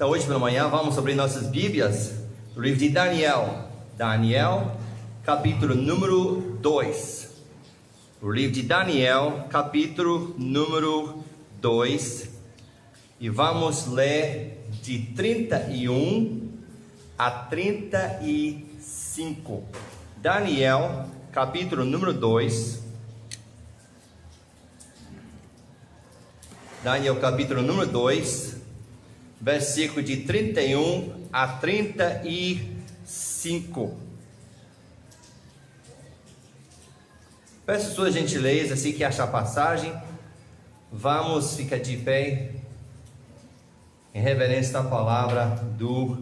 Então hoje pela manhã vamos abrir nossas Bíblias no livro de Daniel. Daniel, capítulo número 2. O livro de Daniel, capítulo número 2. E vamos ler de 31 a 35. Daniel, capítulo número 2. Daniel, capítulo número 2, versículo de 31 a 35. Peço sua gentileza, assim que achar a passagem, vamos ficar de pé em reverência à palavra do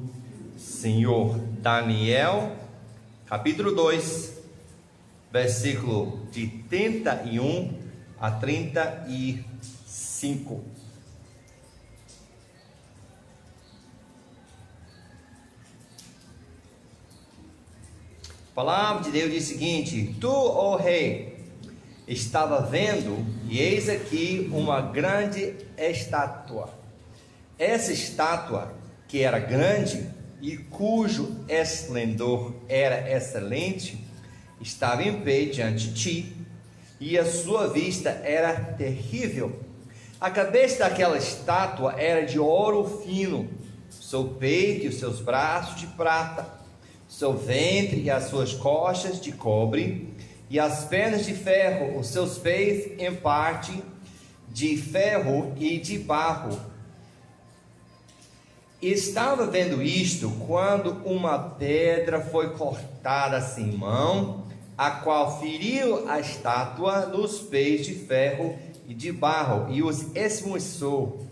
Senhor. Daniel, capítulo 2, versículo de 31 a 35. A palavra de Deus diz o seguinte: Tu, ó rei, estava vendo, e eis aqui uma grande estátua. Essa estátua, que era grande e cujo esplendor era excelente, estava em pé diante de ti, e a sua vista era terrível. A cabeça daquela estátua era de ouro fino, seu peito e os seus braços de prata, seu ventre e as suas costas de cobre, e as pernas de ferro, os seus pés em parte de ferro e de barro. Estava vendo isto quando uma pedra foi cortada sem mão, a qual feriu a estátua nos pés de ferro e de barro, e os esmiuçou.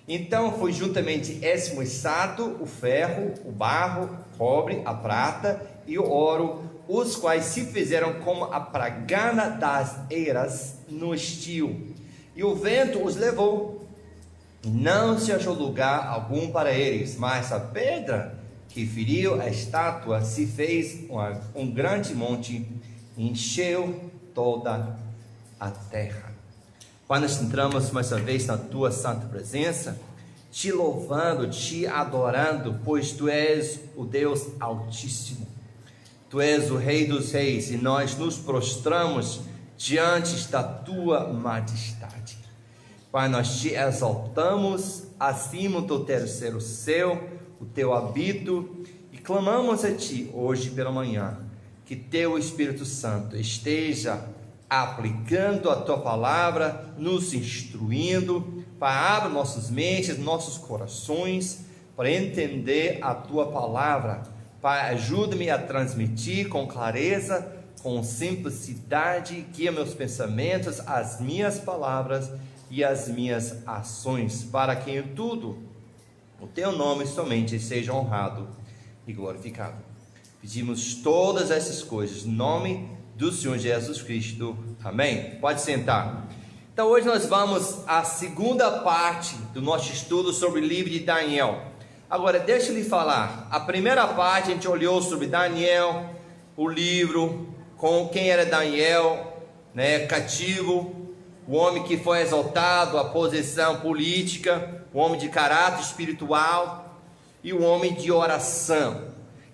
Então foi juntamente esmiuçado o ferro, o barro, o cobre, a prata e o ouro, os quais se fizeram como a pragana das eras no estio. E o vento os levou, não se achou lugar algum para eles, mas a pedra que feriu a estátua se fez um grande monte, encheu toda a terra. Pai, nós entramos mais uma vez na tua santa presença, te louvando, te adorando, pois tu és o Deus Altíssimo, tu és o Rei dos Reis, e nós nos prostramos diante da tua majestade. Pai, nós te exaltamos acima do terceiro céu, o teu habito, e clamamos a ti hoje pela manhã, que teu Espírito Santo esteja aplicando a tua palavra, nos instruindo, para abrir nossas mentes, nossos corações, para entender a tua palavra. Pai, ajuda-me a transmitir com clareza, com simplicidade, guia meus pensamentos, as minhas palavras e as minhas ações, para que em tudo o teu nome somente seja honrado e glorificado. Pedimos todas essas coisas no nome do Senhor Jesus Cristo, amém? Pode sentar. Então hoje nós vamos à segunda parte do nosso estudo sobre o livro de Daniel. Agora deixa eu lhe falar, a primeira parte a gente olhou sobre Daniel, o livro, com quem era Daniel, cativo, o homem que foi exaltado, a posição política, o homem de caráter espiritual e o homem de oração.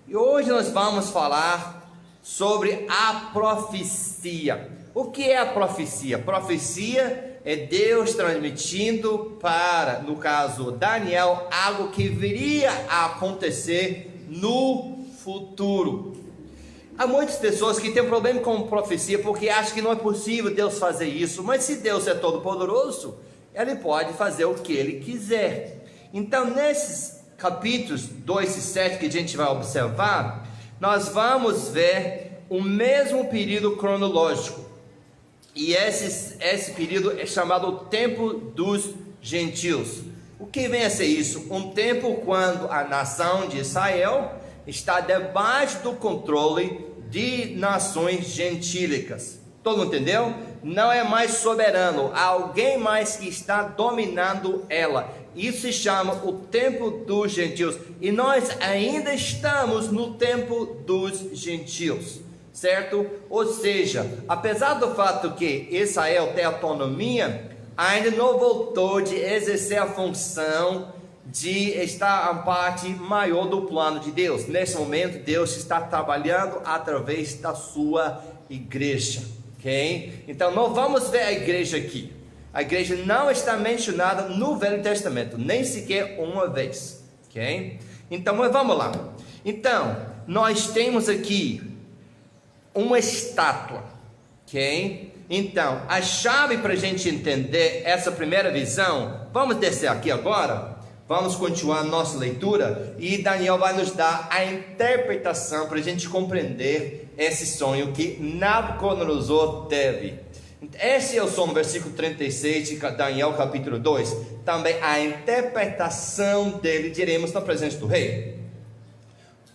E hoje nós vamos falar sobre a profecia. O que é a profecia? Profecia é Deus transmitindo para, no caso Daniel, algo que viria a acontecer no futuro. Há muitas pessoas que têm problema com profecia porque acham que não é possível Deus fazer isso, mas se Deus é todo poderoso, Ele pode fazer o que Ele quiser. Então nesses capítulos 2 e 7 que a gente vai observar, nós vamos ver o mesmo período cronológico, e esse período é chamado o tempo dos gentios. O que vem a ser isso? Um tempo quando a nação de Israel está debaixo do controle de nações gentílicas. Todo mundo entendeu? Não é mais soberano, há alguém mais que está dominando ela. Isso se chama o tempo dos gentios, e nós ainda estamos no tempo dos gentios, certo? Ou seja, apesar do fato que Israel tem autonomia, ainda não voltou de exercer a função de estar a parte maior do plano de Deus. Nesse momento, Deus está trabalhando através da sua igreja, ok? Então, não vamos ver a igreja aqui. A igreja não está mencionada no Velho Testamento, nem sequer uma vez, ok? Então, mas vamos lá. Então, nós temos aqui uma estátua, ok? Então, a chave para a gente entender essa primeira visão, vamos descer aqui agora, vamos continuar nossa leitura, e Daniel vai nos dar a interpretação para a gente compreender esse sonho que Nabucodonosor teve. Esse é o som, versículo 36 de Daniel capítulo 2, também a interpretação dele, diremos na presença do rei.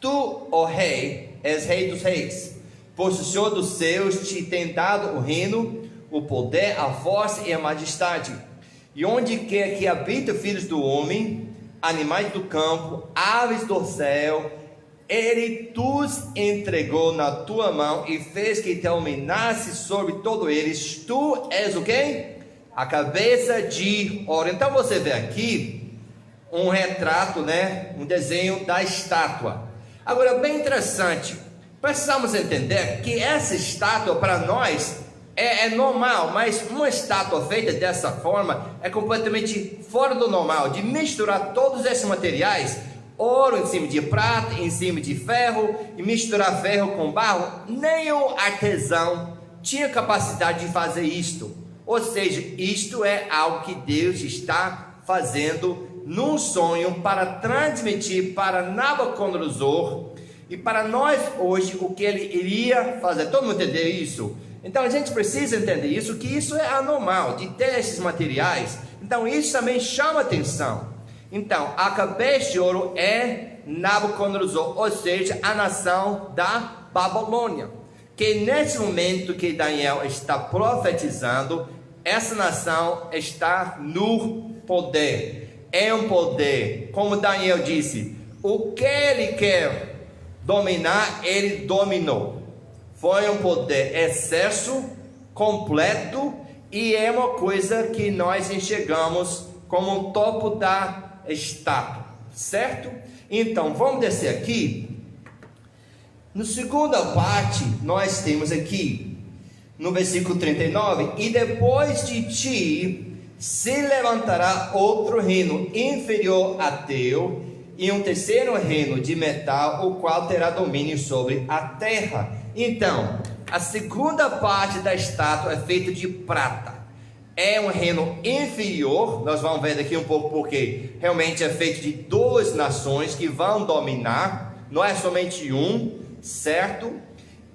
Tu, ó rei, és rei dos reis, pois o Senhor dos céus te tem dado o reino, o poder, a força e a majestade. E onde quer que habita filhos do homem, animais do campo, aves do céu, Ele os entregou na tua mão e fez que dominasse sobre todos eles. Tu és o quê? A cabeça de ouro. Então você vê aqui um retrato, né? Um desenho da estátua. Agora, bem interessante, precisamos entender que essa estátua para nós é normal, mas uma estátua feita dessa forma é completamente fora do normal, de misturar todos esses materiais, ouro em cima de prata, em cima de ferro, e misturar ferro com barro. Nenhum artesão tinha capacidade de fazer isto. Ou seja, isto é algo que Deus está fazendo num sonho para transmitir para Nabucodonosor e para nós hoje o que ele iria fazer. Todo mundo entender isso? Então a gente precisa entender isso, que isso é anormal, de ter esses materiais. Então isso também chama atenção. Então a cabeça de ouro é Nabucodonosor, ou seja, a nação da Babilônia, que nesse momento que Daniel está profetizando, essa nação está no poder. É um poder, como Daniel disse, o que ele quer dominar, ele dominou. Foi um poder excesso, completo, e é uma coisa que nós enxergamos como o topo da estátua, certo? Então, vamos descer aqui. Na segunda parte, nós temos aqui, no versículo 39, e depois de ti se levantará outro reino inferior a teu, e um terceiro reino de metal, o qual terá domínio sobre a terra. Então, a segunda parte da estátua é feita de prata. É um reino inferior, nós vamos ver daqui um pouco porque realmente é feito de duas nações que vão dominar, não é somente um, certo?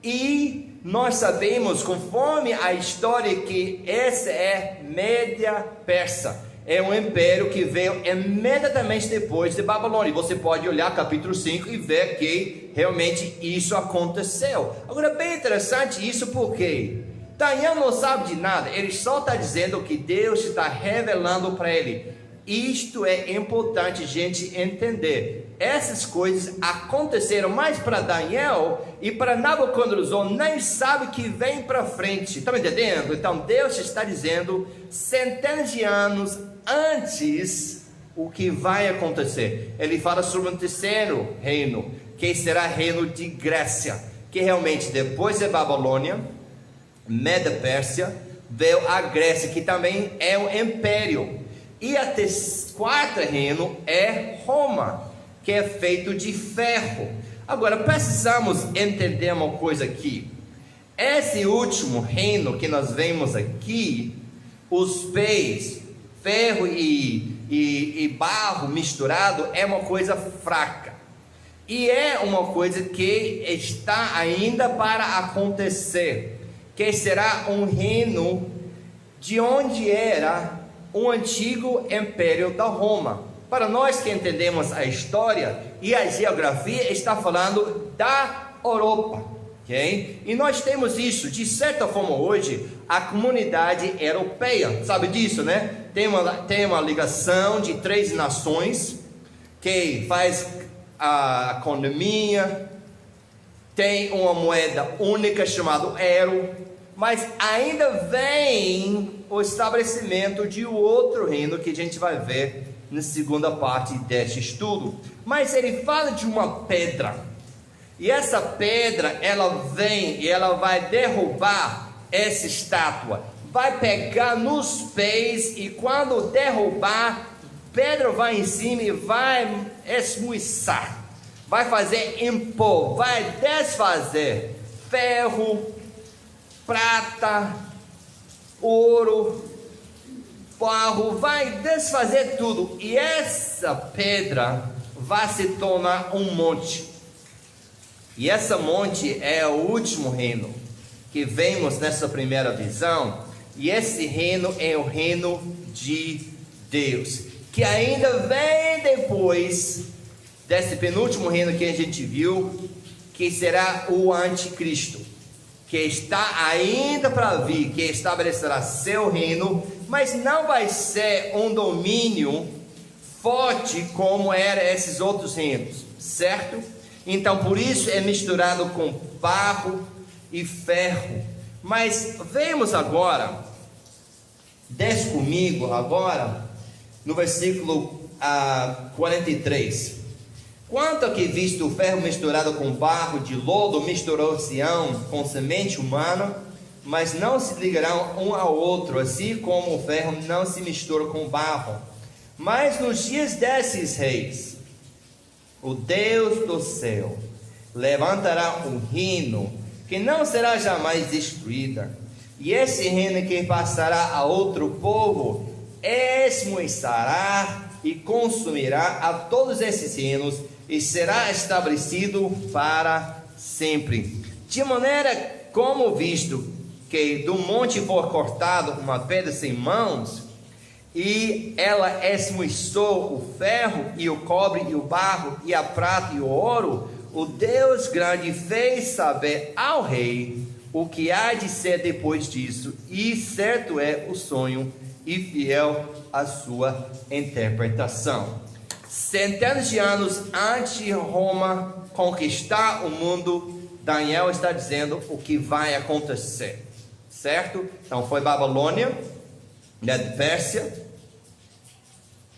E nós sabemos, conforme a história, que essa é Média Persa. É um império que veio imediatamente depois de Babilônia. Você pode olhar capítulo 5 e ver que realmente isso aconteceu. Agora, bem interessante isso, porque Daniel não sabe de nada. Ele só está dizendo que Deus está revelando para ele. Isto é importante a gente entender. Essas coisas aconteceram mais para Daniel e para Nabucodonosor nem sabe que vem para frente. Estão entendendo? Então Deus está dizendo centenas de anos antes o que vai acontecer. Ele fala sobre um terceiro reino, que será reino de Grécia, que realmente depois da Babilônia, Média Pérsia, veio a Grécia, que também é um império. E a quarto reino é Roma, que é feito de ferro. Agora precisamos entender uma coisa aqui. Esse último reino que nós vemos aqui, os pés, ferro e barro misturado, é uma coisa fraca. E é uma coisa que está ainda para acontecer, que será um reino de onde era um antigo império da Roma. Para nós que entendemos a história e a geografia, está falando da Europa, ok? E nós temos isso, de certa forma hoje, a comunidade europeia, sabe disso, né? Tem uma ligação de 3 nações, que faz a economia, tem uma moeda única chamada euro, mas ainda vem o estabelecimento de outro reino que a gente vai ver na segunda parte deste estudo. Mas ele fala de uma pedra, e essa pedra, ela vem e ela vai derrubar essa estátua, vai pegar nos pés, e quando derrubar, pedra vai em cima e vai esmuiçar, vai fazer em pó, vai desfazer ferro, prata, ouro, barro, vai desfazer tudo, e essa pedra vai se tornar um monte. E essa monte é o último reino que vemos nessa primeira visão, e esse reino é o reino de Deus, que ainda vem depois desse penúltimo reino que a gente viu, que será o anticristo, que está ainda para vir, que estabelecerá seu reino, mas não vai ser um domínio forte como eram esses outros reinos, certo? Então por isso é misturado com barro e ferro. Mas vemos agora, desce comigo agora no versículo 43. Quanto a que visto o ferro misturado com barro de lodo, misturou-se-ão com semente humana, mas não se ligarão um ao outro, assim como o ferro não se mistura com o barro. Mas nos dias desses reis, o Deus do céu levantará um reino que não será jamais destruída, e esse reino que passará a outro povo esmuiçará e consumirá a todos esses reinos, e será estabelecido para sempre. De maneira como visto que do monte for cortado uma pedra sem mãos, e ela esmuiçou o ferro e o cobre e o barro e a prata e o ouro, o Deus grande fez saber ao rei o que há de ser depois disso, e certo é o sonho e fiel a sua interpretação. Centenas de anos antes de Roma conquistar o mundo, Daniel está dizendo o que vai acontecer, certo? Então foi Babilônia, Pérsia,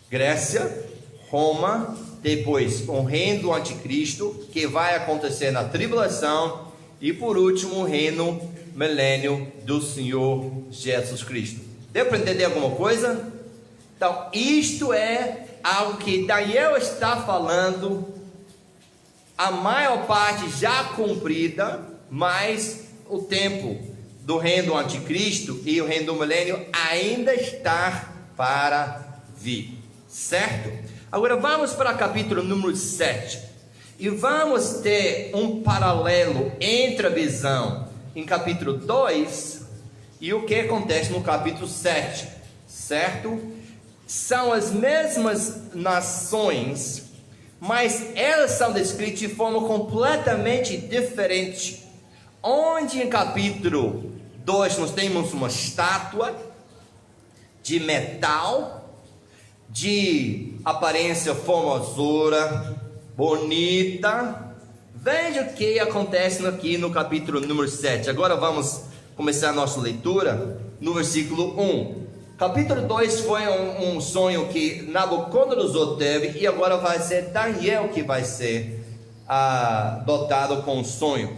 Grécia, Roma, depois um reino do anticristo, que vai acontecer na tribulação, e por último o reino milênio do Senhor Jesus Cristo. Deu para entender alguma coisa? Então isto é algo que Daniel está falando, a maior parte já cumprida, mas o tempo do reino do anticristo e o reino do milênio ainda está para vir, certo? Agora vamos para o capítulo número 7, e vamos ter um paralelo entre a visão em capítulo 2 e o que acontece no capítulo 7, certo? São as mesmas nações, mas elas são descritas de forma completamente diferente. Onde em capítulo 2 nós temos uma estátua de metal, de aparência formosura, bonita. Veja o que acontece aqui no capítulo número 7. Agora vamos começar a nossa leitura no versículo 1. Capítulo 2 foi um sonho que Nabucodonosor teve, e agora vai ser Daniel que vai ser dotado com um sonho.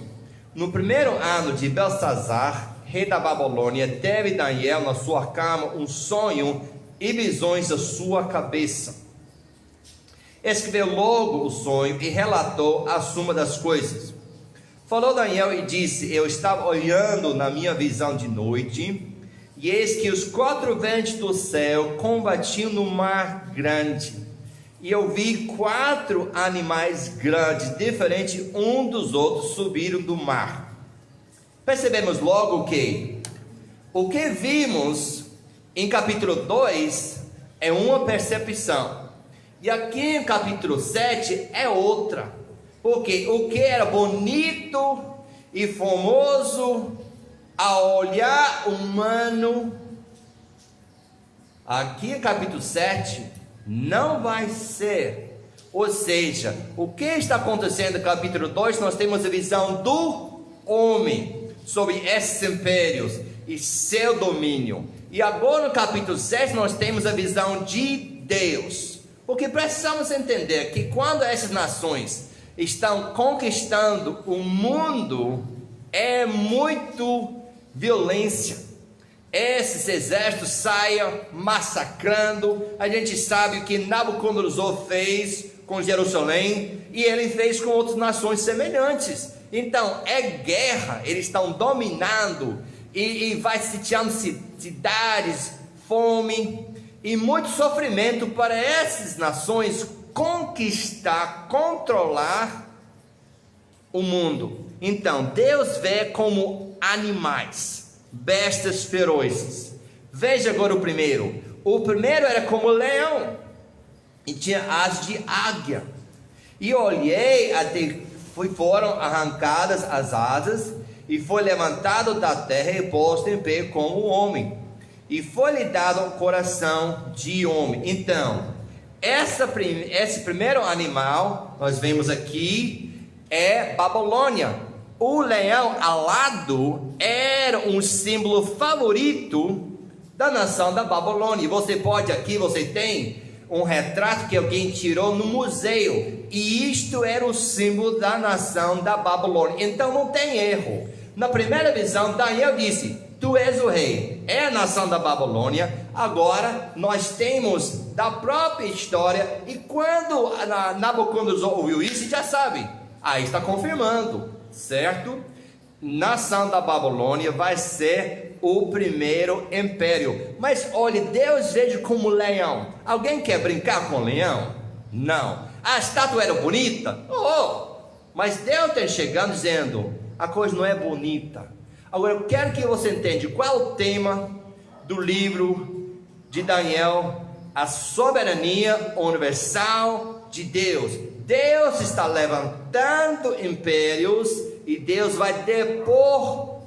No primeiro ano de Belsazar, rei da Babilônia, teve Daniel na sua cama um sonho e visões da sua cabeça. Escreveu logo o sonho e relatou a suma das coisas. Falou Daniel e disse: eu estava olhando na minha visão de noite, e eis que os 4 ventos do céu combatiam no mar grande, e eu vi 4 animais grandes, diferentes um dos outros, subiram do mar. Percebemos logo que o que vimos em capítulo 2 é uma percepção, e aqui em capítulo 7 é outra, porque o que era bonito e formoso ao olhar humano, aqui em capítulo 7 não vai ser. Ou seja, o que está acontecendo no capítulo 2, nós temos a visão do homem sobre esses impérios e seu domínio, e agora no capítulo 7 nós temos a visão de Deus, Porque precisamos entender que quando essas nações estão conquistando o mundo, é muito violência. Esses exércitos saem massacrando. A gente sabe o que Nabucodonosor fez com Jerusalém, e ele fez com outras nações semelhantes. Então é guerra, eles estão dominando, e vai sitiando cidades, fome e muito sofrimento para essas nações conquistar, controlar o mundo. Então Deus vê como animais, bestas ferozes. Veja agora o primeiro. O primeiro era como leão e tinha asas de águia. E olhei até foram arrancadas as asas, e foi levantado da terra e posto em pé como homem, e foi-lhe dado um coração de homem. Então, esse primeiro animal, nós vemos aqui, é Babilônia. O leão alado era um símbolo favorito da nação da Babilônia. E você tem um retrato que alguém tirou no museu, e isto era o símbolo da nação da Babilônia. Então não tem erro. Na primeira visão, Daniel disse: tu és o rei, é a nação da Babilônia. Agora nós temos da própria história, e quando Nabucodonosor ouviu isso, já sabe, aí está confirmando, certo? Nação da Babilônia vai ser o primeiro império. Mas olhe, Deus veja como leão. Alguém quer brincar com leão? Não. A estátua era bonita? Mas Deus está chegando dizendo: a coisa não é bonita. Agora eu quero que você entenda qual é o tema do livro de Daniel: a soberania universal de Deus. Deus está levantando impérios, e Deus vai depor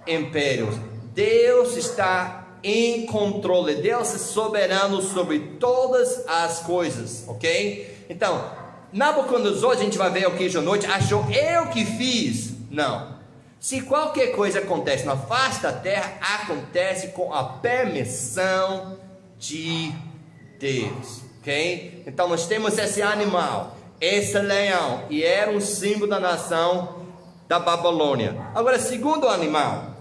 impérios. Deus está em controle, Deus é soberano sobre todas as coisas, ok? Então, Nabucodonosor, a gente vai ver aqui hoje à noite, achou eu que fiz. Não. Se qualquer coisa acontece na face da terra, acontece com a permissão de Deus, ok? Então nós temos esse animal, esse leão, e era um símbolo da nação da Babilônia. Agora, segundo animal,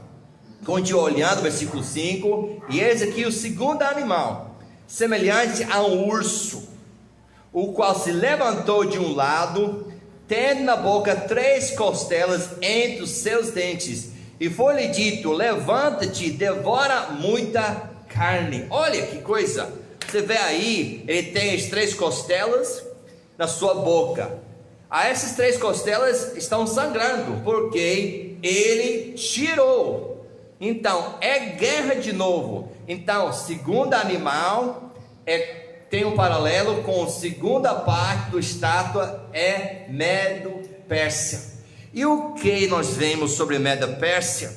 continua olhando, versículo 5, e eis aqui o segundo animal, semelhante a um urso, o qual se levantou de um lado, tendo na boca 3 costelas entre os seus dentes, e foi-lhe dito: levanta-te, devora muita carne. Olha que coisa, você vê aí, ele tem as 3 costelas na sua boca. Essas 3 costelas estão sangrando, porque ele tirou. Então é guerra de novo. Então, segundo animal, tem um paralelo com a segunda parte do estátua, é Medo-Pérsia. E o que nós vemos sobre Medo-Pérsia?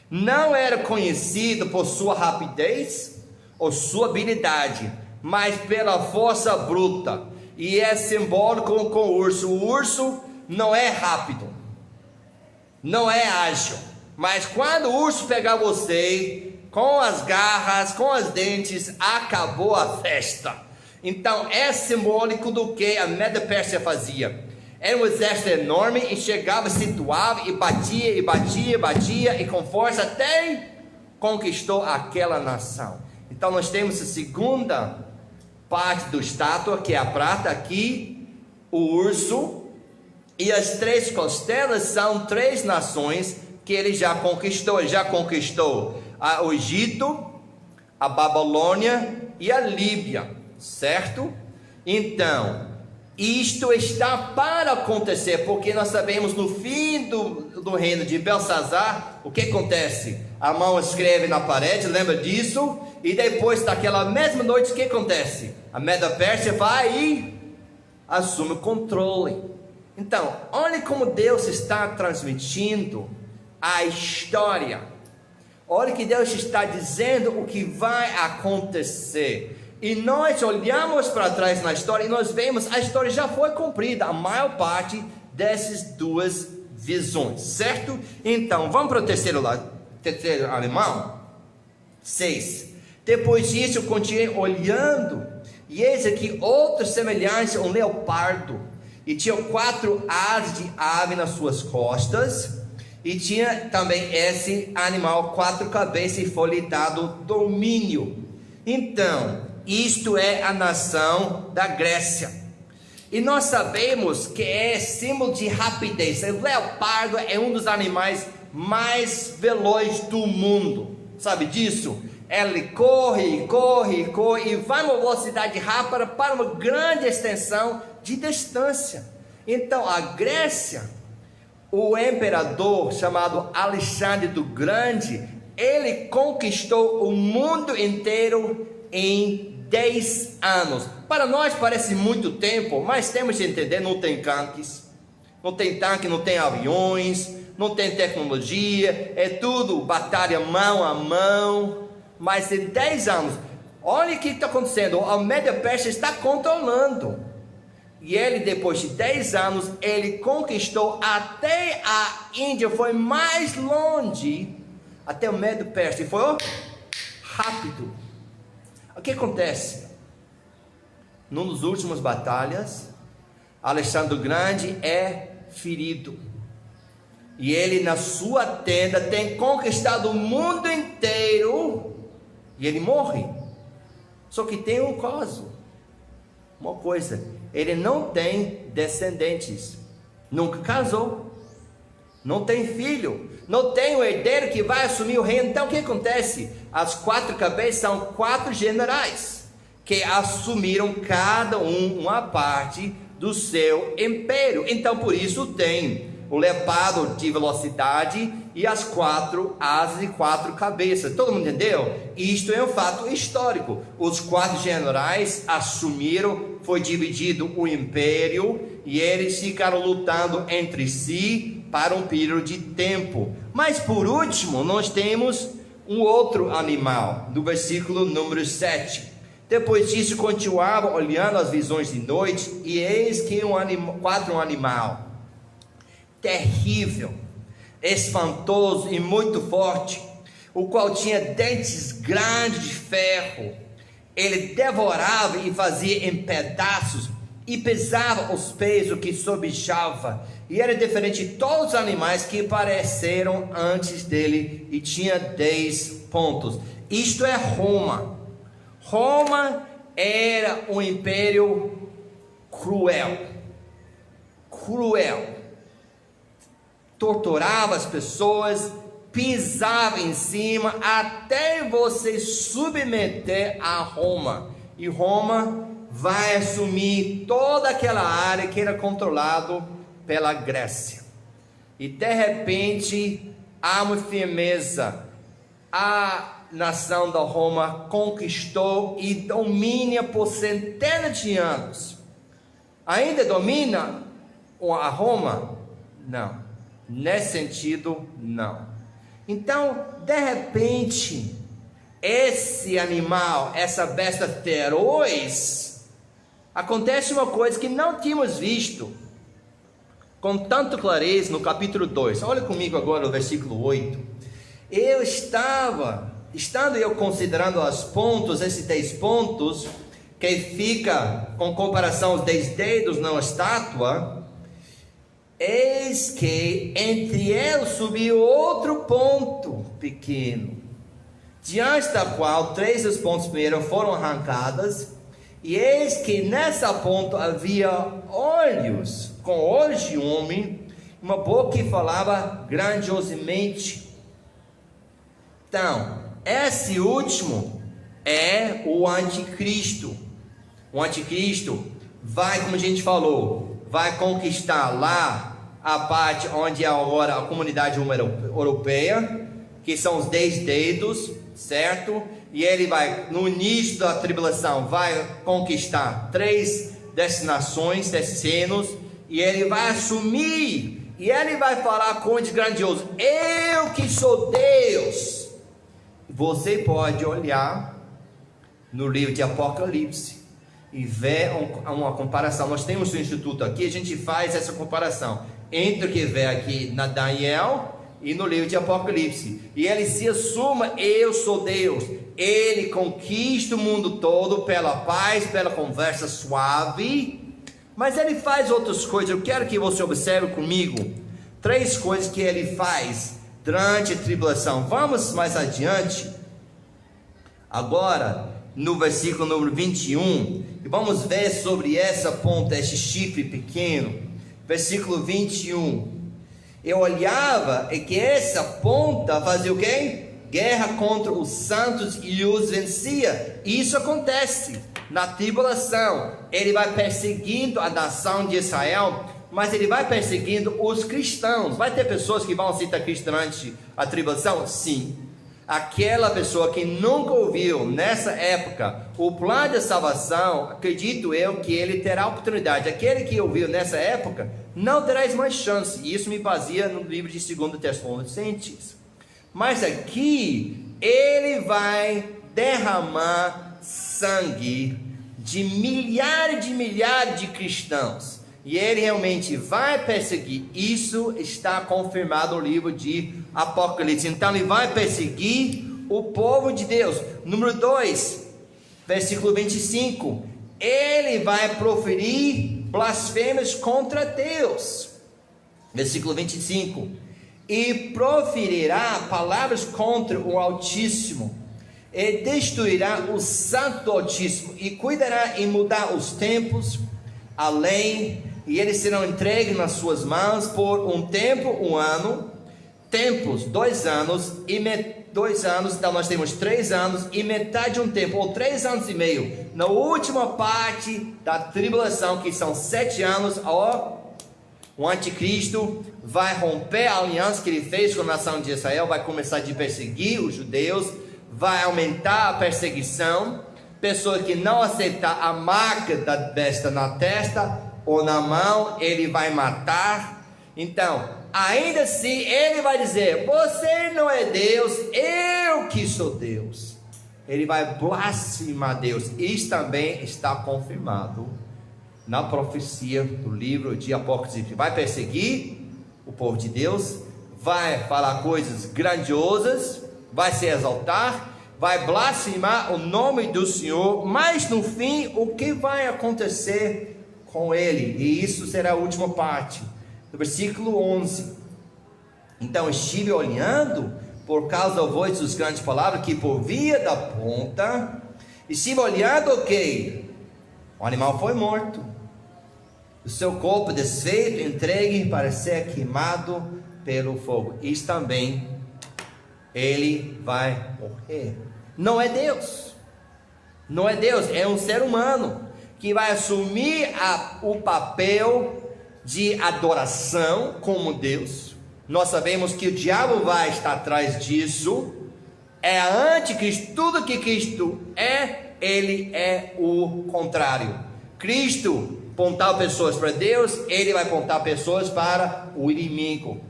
Não era conhecido por sua rapidez ou sua habilidade, mas pela força bruta. E é simbólico com o urso. O urso não é rápido, não é ágil, mas quando o urso pegar você com as garras, com os dentes, acabou a festa. Então é simbólico do que a Medo-Pérsia fazia. Era um exército enorme, e chegava, situava, e batia, e batia, e batia, e com força até conquistou aquela nação. Então nós temos a segunda parte do estátua, que é a prata aqui, o urso, e as 3 costelas são 3 nações que ele já conquistou. Ele já conquistou o Egito, a Babilônia e a Líbia, certo? Então, isto está para acontecer, porque nós sabemos no fim do reino de Belsazar, o que acontece? A mão escreve na parede, lembra disso? E depois daquela mesma noite, o que acontece? A Medo-Pérsia vai e assume o controle. Então, olha como Deus está transmitindo a história. Olha que Deus está dizendo o que vai acontecer. E nós olhamos para trás na história e nós vemos a história já foi cumprida, a maior parte dessas 2 visões, certo? Então, vamos para o terceiro animal? 6. Depois disso, eu continuei olhando, E eis aqui outra semelhança, um leopardo, e tinha 4 asas de ave nas suas costas, e tinha também esse animal 4 cabeças, e foi-lhe dado domínio. Então, isto é a nação da Grécia. E nós sabemos que é símbolo de rapidez. O leopardo é um dos animais mais velozes do mundo. Sabe disso? Ele corre e vai uma velocidade rápida para uma grande extensão de distância. Então a Grécia, o imperador chamado Alexandre do Grande, ele conquistou o mundo inteiro em 10 anos. Para nós parece muito tempo, mas temos que entender, não tem tanques, não tem aviões, não tem tecnologia, é tudo batalha mão a mão. Mas em 10 anos, olha o que está acontecendo, a Média-Pérsia está controlando. E ele, depois de 10 anos, ele conquistou até a Índia, foi mais longe, até o Médio-Pérsia, e foi rápido. O que acontece? Numa das últimas batalhas, Alexandre o Grande é ferido. E ele, na sua tenda, tem conquistado o mundo inteiro. E ele morre. Só que tem um caso, uma coisa: ele não tem descendentes, nunca casou, não tem filho, não tem um herdeiro que vai assumir o reino. Então o que acontece? As 4 cabeças são 4 generais que assumiram cada uma parte do seu império. Então por isso tem o leopardo de velocidade e as 4 asas e 4 cabeças. Todo mundo entendeu? Isto é um fato histórico. Os 4 generais assumiram, foi dividido o império e eles ficaram lutando entre si para um período de tempo. Mas por último, nós temos um outro animal, no versículo número 7. Depois disso, continuava olhando as visões de noite, e eis que um animal terrível, espantoso e muito forte, o qual tinha dentes grandes de ferro. Ele devorava e fazia em pedaços, e pisava os pés o que sobejava, e era diferente de todos os animais que apareceram antes dele, e tinha 10 pontos. Isto é Roma. Roma era um império cruel, torturava as pessoas, pisava em cima, até você submeter a Roma, e Roma vai assumir toda aquela área que era controlado pela Grécia. E de repente há uma firmeza, a nação da Roma conquistou e domina por centenas de anos. Ainda domina a Roma? Não, nesse sentido não. Então de repente esse animal, essa besta feroz, acontece uma coisa que não tínhamos visto com tanta clareza no capítulo 2. Olha comigo agora o versículo 8. Estando eu considerando os pontos, esses 10 pontos, que fica com comparação aos 10 dedos na estátua, eis que entre eles subiu outro ponto pequeno, diante da qual 3 dos pontos primeiros foram arrancadas, e eis que nessa ponta havia olhos, com olhos de homem, uma boca que falava grandiosamente. Então, esse último é o anticristo. O anticristo vai, como a gente falou, vai conquistar lá a parte onde é agora a comunidade europeia, que são os 10 dedos, certo? E ele vai, no início da tribulação, vai conquistar 3 dessas nações, desses reinos, e ele vai assumir, e ele vai falar com esse grandioso: eu que sou Deus. Você pode olhar no livro de Apocalipse e ver uma comparação. Nós temos um instituto aqui, a gente faz essa comparação entre o que vê aqui na Daniel e no livro de Apocalipse, e ele se assuma: eu sou Deus, ele conquista o mundo todo pela paz, pela conversa suave, mas ele faz outras coisas. Eu quero que você observe comigo 3 coisas que ele faz durante a tribulação. Vamos mais adiante, agora no versículo número 21, e vamos ver sobre essa ponta, esse chifre pequeno. Versículo 21, eu olhava e que essa ponta fazia o quê? Guerra contra os santos e os vencia. Isso acontece na tribulação. Ele vai perseguindo a nação de Israel, mas ele vai perseguindo os cristãos. Vai ter pessoas que vão ser cristãs durante a tribulação? Sim. Aquela pessoa que nunca ouviu nessa época o plano de salvação, acredito eu que ele terá oportunidade. Aquele que ouviu nessa época não terá mais chance. Isso me baseia no livro de 2 Tessalonicenses. Mas aqui ele vai derramar sangue de milhares de cristãos, e ele realmente vai perseguir. Isso está confirmado no livro de Apocalipse. Então ele vai perseguir o povo de Deus. Número 2, versículo 25, ele vai proferir blasfêmias contra Deus. Versículo 25, e proferirá palavras contra o Altíssimo, e destruirá o santo do Altíssimo, e cuidará em mudar os tempos, além, e eles serão entregues nas suas mãos por um tempo, 1 ano, tempos, 2 anos, e 2 anos, então nós temos 3 anos, e metade de um tempo, ou 3 anos e meio, na última parte da tribulação, que são 7 anos, o anticristo vai romper a aliança que ele fez com a nação de Israel, vai começar a perseguir os judeus, vai aumentar a perseguição. Pessoa que não aceitar a marca da besta na testa ou na mão, ele vai matar. Então, ainda assim, ele vai dizer: você não é Deus, eu que sou Deus. Ele vai blasfemar Deus. Isso também está confirmado na profecia do livro de Apocalipse. Vai perseguir o povo de Deus, vai falar coisas grandiosas, vai se exaltar, vai blasfemar o nome do Senhor, mas no fim, o que vai acontecer com ele? E isso será a última parte, do versículo 11. Então estive olhando, por causa da voz dos grandes palavras, que por via da ponta, estive olhando o que? O animal foi morto, o seu corpo desfeito, entregue para ser queimado pelo fogo. Isso também, ele vai morrer. Não é Deus, não é Deus, é um ser humano que vai assumir o papel de adoração como Deus. Nós sabemos que o diabo vai estar atrás disso. É anticristo. Tudo que Cristo é, ele é o contrário. Cristo apontar pessoas para Deus, ele vai apontar pessoas para o inimigo.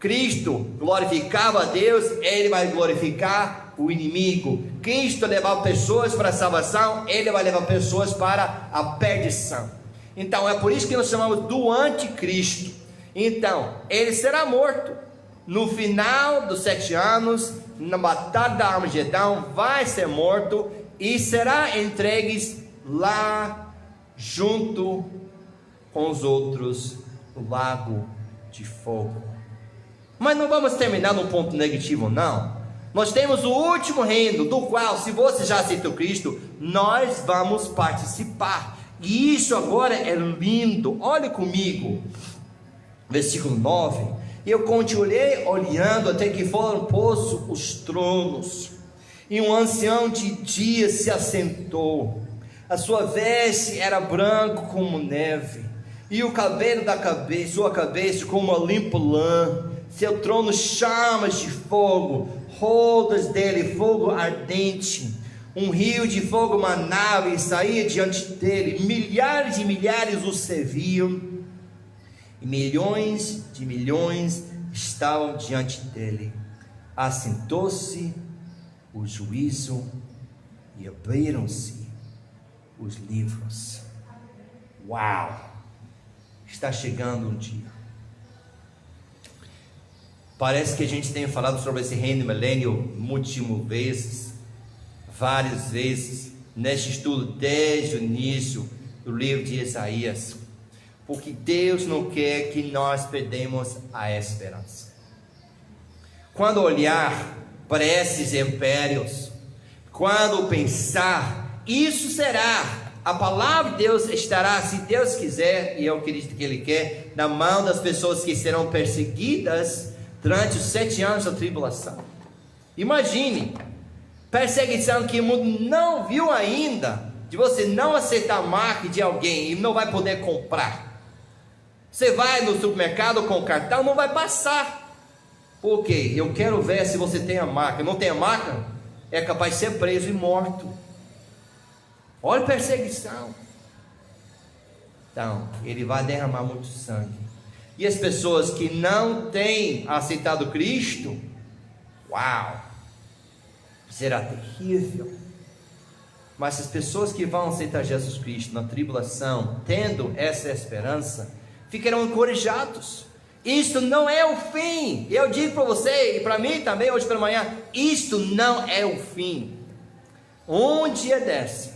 Cristo glorificava a Deus, ele vai glorificar o inimigo. Cristo levava pessoas para a salvação, ele vai levar pessoas para a perdição. Então é por isso que nós chamamos do anticristo. Então ele será morto no final dos 7 anos, na batalha da Armagedão, vai ser morto e será entregue lá junto com os outros no lago de fogo. Mas não vamos terminar num ponto negativo, não. Nós temos o último reino, do qual, se você já aceitou Cristo, nós vamos participar. E isso agora é lindo. Olhe comigo, versículo 9. E eu continuei olhando até que foram postos os tronos, e um ancião de dia se assentou. A sua veste era branco como neve, e o cabelo sua cabeça como uma limpa lã. Seu trono chamas de fogo, rodas dele fogo ardente. Um rio de fogo manava e saía diante dele. Milhares e milhares o serviam, e milhões de milhões estavam diante dele. Assentou-se o juízo e abriram-se os livros. Uau! Está chegando um dia. Parece que a gente tem falado sobre esse reino milênio múltiplas vezes, várias vezes neste estudo desde o início do livro de Isaías, porque Deus não quer que nós perdemos a esperança. Quando olhar para esses impérios, quando pensar, isso será, a palavra de Deus estará, se Deus quiser, e eu acredito que Ele quer, na mão das pessoas que serão perseguidas durante os 7 anos da tribulação. Imagine, perseguição que o mundo não viu ainda, de você não aceitar a marca de alguém e não vai poder comprar. Você vai no supermercado com o cartão, não vai passar. Por quê? Eu quero ver se você tem a marca. Não tem a marca, é capaz de ser preso e morto. Olha a perseguição. Então, ele vai derramar muito sangue. E as pessoas que não têm aceitado Cristo, uau, será terrível. Mas as pessoas que vão aceitar Jesus Cristo na tribulação, tendo essa esperança, ficarão encorajados. Isto não é o fim. Eu digo para você e para mim também hoje pela manhã, isto não é o fim. Um dia desse,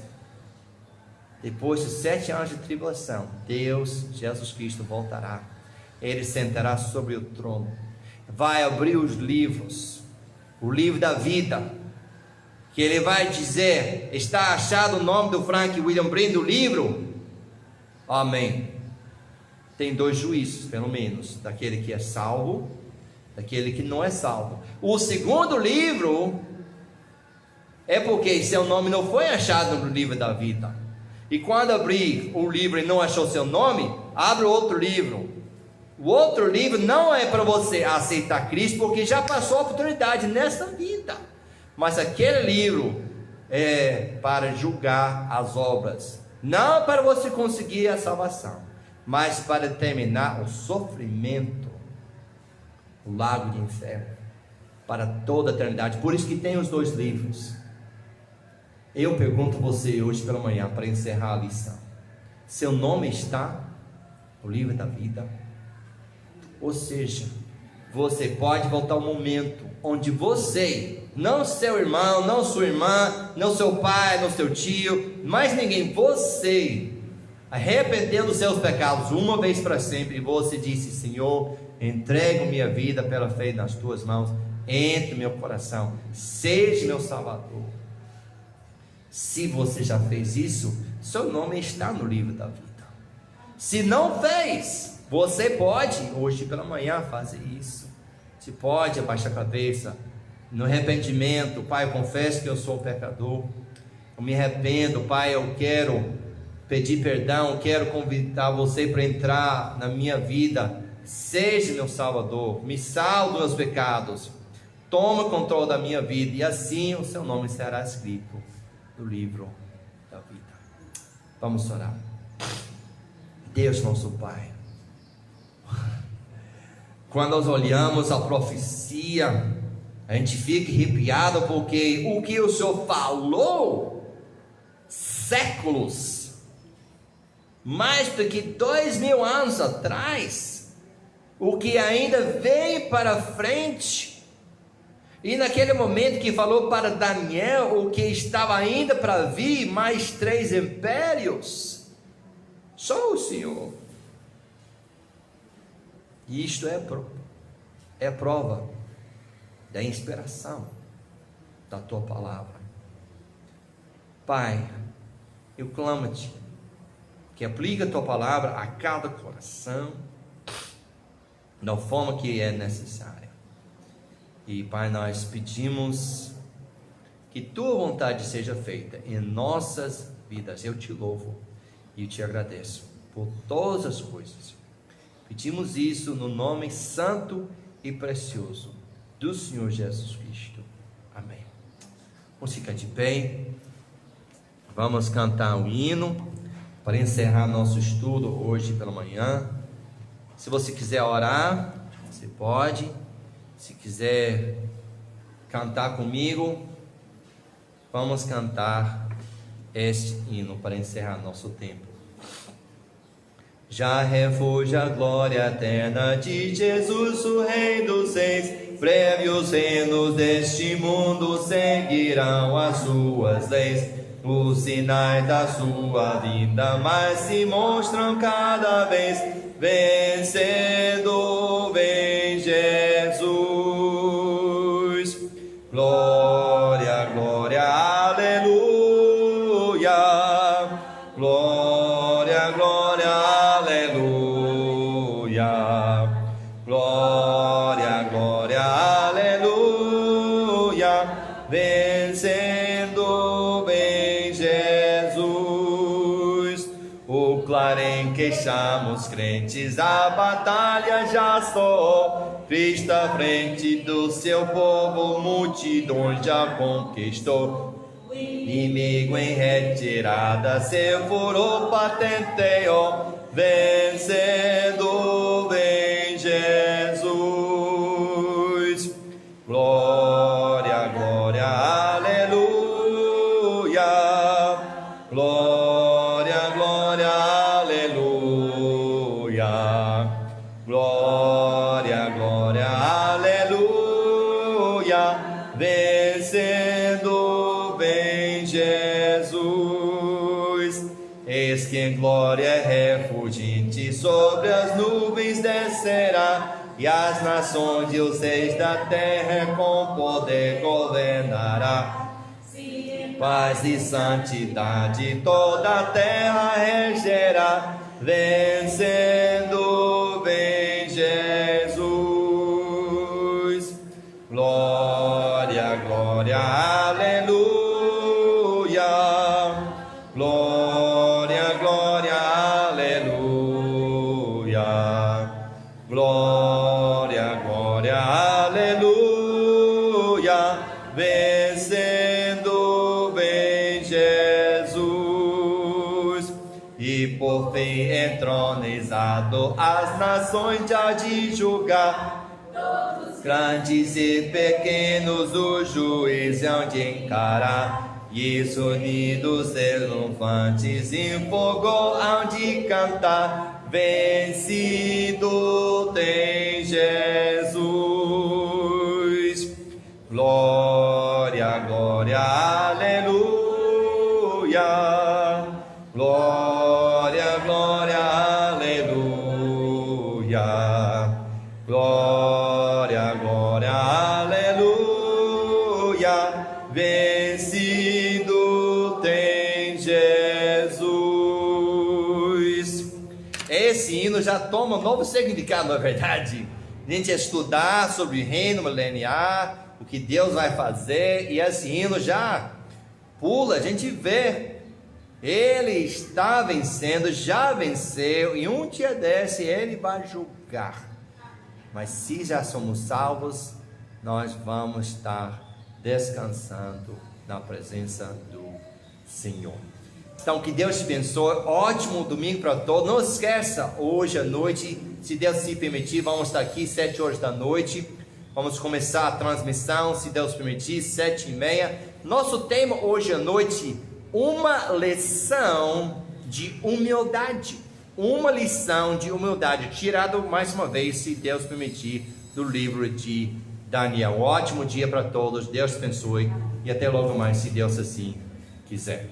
depois de 7 anos de tribulação, Deus, Jesus Cristo voltará. Ele sentará sobre o trono, vai abrir os livros, o livro da vida, que ele vai dizer, está achado o nome do Frank William Breen do livro? Amém. Tem 2 juízos, pelo menos, daquele que é salvo, daquele que não é salvo. O segundo livro é porque seu nome não foi achado no livro da vida. E quando abrir o livro e não achou seu nome, abre outro livro. O outro livro não é para você aceitar Cristo, porque já passou a oportunidade nessa vida. Mas aquele livro é para julgar as obras, não para você conseguir a salvação, mas para terminar o sofrimento, o lago de inferno, para toda a eternidade. Por isso que tem os 2 livros. Eu pergunto a você hoje pela manhã, para encerrar a lição, seu nome está no livro da vida? Ou seja, você pode voltar ao momento onde você, não seu irmão, não sua irmã, não seu pai, não seu tio, mais ninguém, você arrependeu dos seus pecados uma vez para sempre, e você disse: Senhor, entrego minha vida pela fé nas tuas mãos, entre no meu coração, seja meu Salvador. Se você já fez isso, seu nome está no livro da vida. Se não fez, você pode hoje pela manhã fazer isso. Você pode abaixar a cabeça no arrependimento: Pai, eu confesso que eu sou pecador, eu me arrependo, Pai, eu quero pedir perdão, quero convidar você para entrar na minha vida, seja meu Salvador, me salve dos meus pecados, toma o controle da minha vida, e assim o seu nome será escrito no livro da vida. Vamos orar. Deus nosso Pai, quando nós olhamos a profecia, a gente fica arrepiado, porque o que o Senhor falou séculos, mais do que 2000 anos atrás, o que ainda vem para frente, e naquele momento que falou para Daniel o que estava ainda para vir, mais 3 impérios, só o Senhor. E isto é prova da inspiração da Tua Palavra. Pai, eu clamo-Te que aplique a Tua Palavra a cada coração, da forma que é necessária. E Pai, nós pedimos que Tua vontade seja feita em nossas vidas. Eu Te louvo e Te agradeço por todas as coisas. Pedimos isso no nome santo e precioso do Senhor Jesus Cristo. Amém. Vamos ficar de pé. Vamos cantar um hino para encerrar nosso estudo hoje pela manhã. Se você quiser orar, você pode. Se quiser cantar comigo, vamos cantar este hino para encerrar nosso tempo. Já refúgio a glória eterna de Jesus, o Rei dos Reis. Prévios reinos deste mundo seguirão as suas leis. Os sinais da sua vinda mais se mostram cada vez. Vencendo vem Jesus. Glória, glória, aleluia. Glória, glória, aleluia. Glória, glória, aleluia. Vencendo vem Jesus. O clarém que chama os crentes, a batalha já soou. Cristo à frente do seu povo, multidões já conquistou. Inimigo em retirada, seu furor patenteou. Vencendo vem Jesus. Glória, glória, aleluia. Glória, glória, aleluia. Glória, glória, aleluia. Vencendo vem Jesus. Eis que em glória refulgente sobre as nuvens descerá, e as nações e os reis da terra com poder governará. Paz e santidade toda a terra regerá. Vencendo vem Jesus. Glória, glória, aleluia. Glória, glória, aleluia. Glória, glória, aleluia. Vencendo vem Jesus. E por fim entronizado as nações já de julgar. Grandes e pequenos o juiz hão de encarar. E os unidos triunfantes em fogo hão de cantar. Vencido tem Jesus. Glória, glória, aleluia. Glória, glória, aleluia. Glória, glória, aleluia. Vencido tem Jesus. Esse hino já toma um novo significado, não é verdade? A gente estudar sobre o reino mileniar, o que Deus vai fazer, e esse hino já pula, a gente vê, ele está vencendo, já venceu, e um dia desse ele vai julgar. Mas se já somos salvos, nós vamos estar descansando na presença do Senhor. Então que Deus te abençoe, ótimo domingo para todos. Não esqueça, hoje à noite, se Deus se permitir, vamos estar aqui 7 horas da noite. Vamos começar a transmissão, se Deus permitir, 7h30. Nosso tema hoje à noite, uma lição de humildade. Uma lição de humildade, tirado mais uma vez, se Deus permitir, do livro de Daniel. Um ótimo dia para todos, Deus te abençoe e até logo mais, se Deus assim quiser.